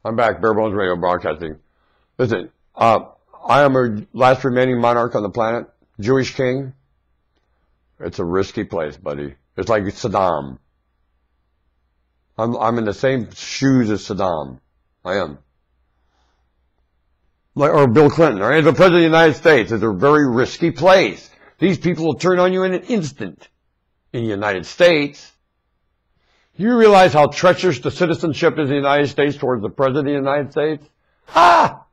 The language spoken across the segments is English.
I'm back, Bare Bones Radio Broadcasting. Listen, I am a last remaining monarch on the planet, Jewish king. It's a risky place, buddy. It's like Saddam. I'm in the same shoes as Saddam. I am. Or Bill Clinton, or the President of the United States. It's a very risky place. These people will turn on you in an instant. In the United States, you realize how treacherous the citizenship is in the United States towards the President of the United States? Ha!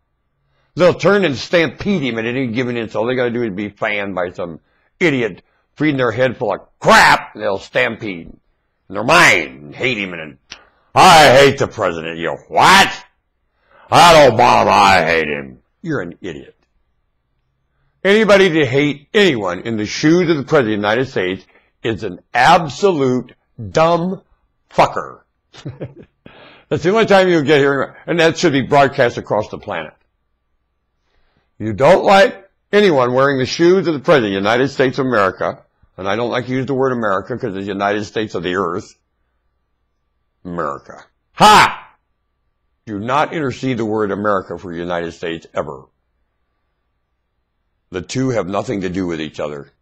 They'll turn and stampede him at any given instant. All they got to do is be fanned by some idiot feeding their head full of crap, and they'll stampede. And their mind hate him, and I hate the president. You know, what? That Obama, I hate him. You're an idiot. Anybody to hate anyone in the shoes of the President of the United States is an absolute dumb fucker. That's the only time you'll get here, and that should be broadcast across the planet. You don't like anyone wearing the shoes of the President of the United States of America, and I don't like to use the word America because it's the United States of the earth. America. Ha! Do not intercede the word America for the United States ever. The two have nothing to do with each other.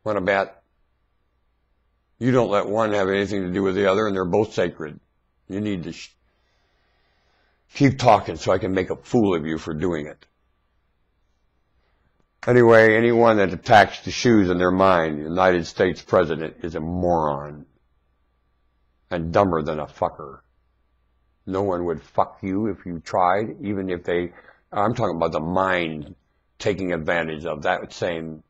Want to bet? You don't let one have anything to do with the other, and they're both sacred. You need to keep talking so I can make a fool of you for doing it. Anyway, anyone that attacks the shoes in their mind, the United States president, is a moron. And dumber than a fucker. No one would fuck you if you tried, even if they, I'm talking about the mind taking advantage of that same,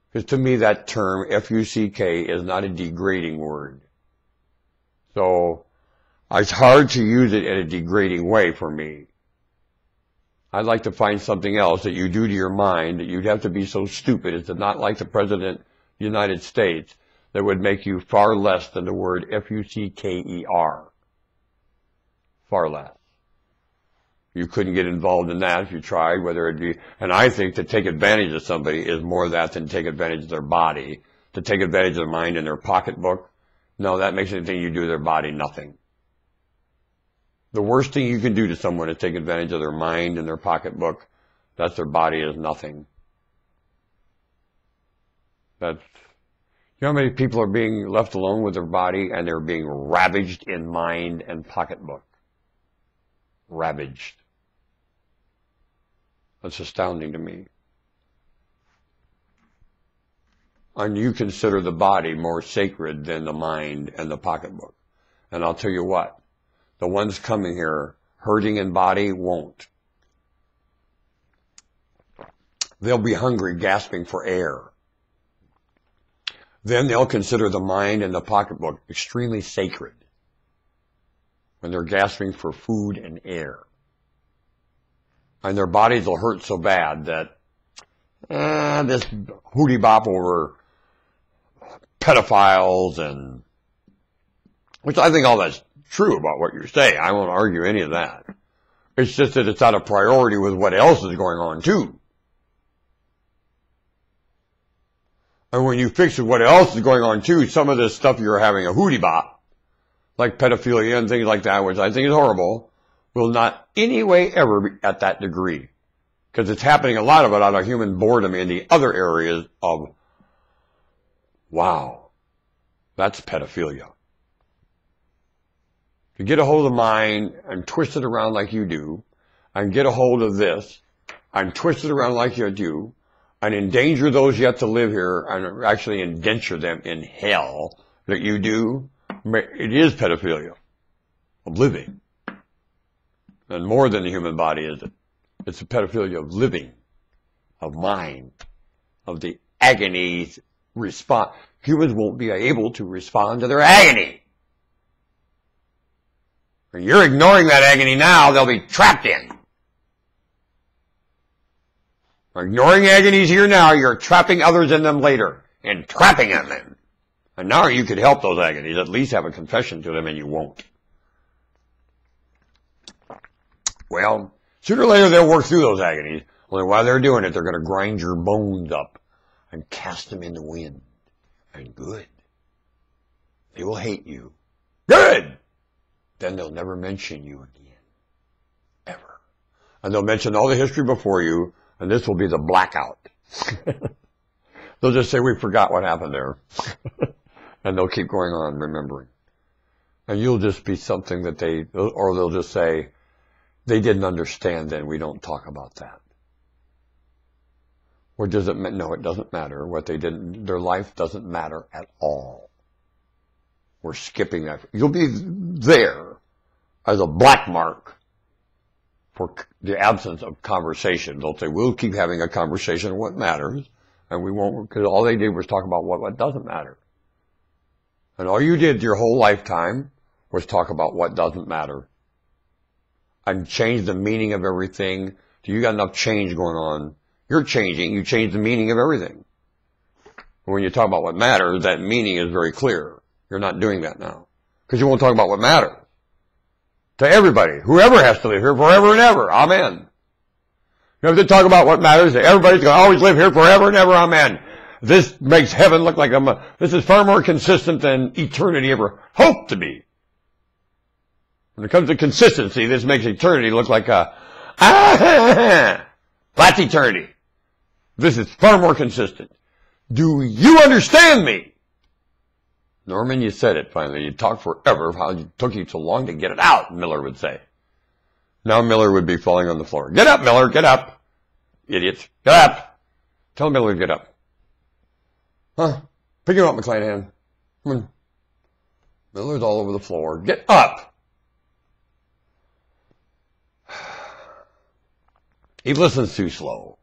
because to me that term, F-U-C-K, is not a degrading word. So, it's hard to use it in a degrading way for me. I'd like to find something else that you do to your mind that you'd have to be so stupid as to not like the President of the United States that would make you far less than the word F-U-C-K-E-R. Far less. You couldn't get involved in that if you tried, whether it be, and I think to take advantage of somebody is more of that than take advantage of their body. To take advantage of their mind and their pocketbook, no, that makes anything you do to their body nothing. The worst thing you can do to someone is take advantage of their mind and their pocketbook. That's their body is nothing. That's, you know how many people are being left alone with their body and they're being ravaged in mind and pocketbook? Ravaged. That's astounding to me. And you consider the body more sacred than the mind and the pocketbook. And I'll tell you what, the ones coming here hurting in body won't. They'll be hungry, gasping for air. Then they'll consider the mind and the pocketbook extremely sacred when they're gasping for food and air. And their bodies will hurt so bad that this hootie bop over pedophiles and, which I think all that's true about what you're saying. I won't argue any of that. It's just that it's out of priority with what else is going on too. And when you fix what else is going on too, some of this stuff you're having a hootie bop, like pedophilia and things like that, which I think is horrible, will not any way ever be at that degree. Because it's happening a lot of it out of human boredom in the other areas of, wow, that's pedophilia. To get a hold of mine and twist it around like you do, and get a hold of this, and twist it around like you do, and endanger those yet to live here, and actually indenture them in hell that you do, it is pedophilia of living. And more than the human body, is it? It's a pedophilia of living, of mind, of the agonies response. Humans won't be able to respond to their agony. When you're ignoring that agony now, they'll be trapped in. Ignoring agonies here now, you're trapping others in them later, and trapping in them. And now you could help those agonies, at least have a confession to them, and you won't. Well, sooner or later they'll work through those agonies. Only while they're doing it, they're going to grind your bones up and cast them in the wind. And good. They will hate you. Good! then they'll never mention you again. Ever. And they'll mention all the history before you, and this will be the blackout. They'll just say, we forgot what happened there. And they'll keep going on remembering. And you'll just be something that or they'll just say, they didn't understand then, we don't talk about that. Or does it, no, it doesn't matter what they didn't, their life doesn't matter at all. We're skipping that. You'll be there as a black mark for the absence of conversation. They'll say, we'll keep having a conversation on what matters, and we won't, because all they did was talk about what doesn't matter. And all you did your whole lifetime was talk about what doesn't matter. And change the meaning of everything. You got enough change going on. You're changing. You change the meaning of everything. When you talk about what matters, that meaning is very clear. You're not doing that now. Because you won't talk about what matters. To everybody. Whoever has to live here forever and ever. Amen. You have to talk about what matters. Everybody's going to always live here forever and ever. Amen. This makes heaven look like this is far more consistent than eternity ever hoped to be. When it comes to consistency, this makes eternity look like that's eternity. This is far more consistent. Do you understand me? Norman, you said it finally. You talked forever. How it took you so long to get it out, Miller would say. Now Miller would be falling on the floor. Get up, Miller, get up. Idiots, get up. Tell Miller to get up. Huh? Pick him up, McClanahan. Come on. Miller's all over the floor. Get up. He listens too slow.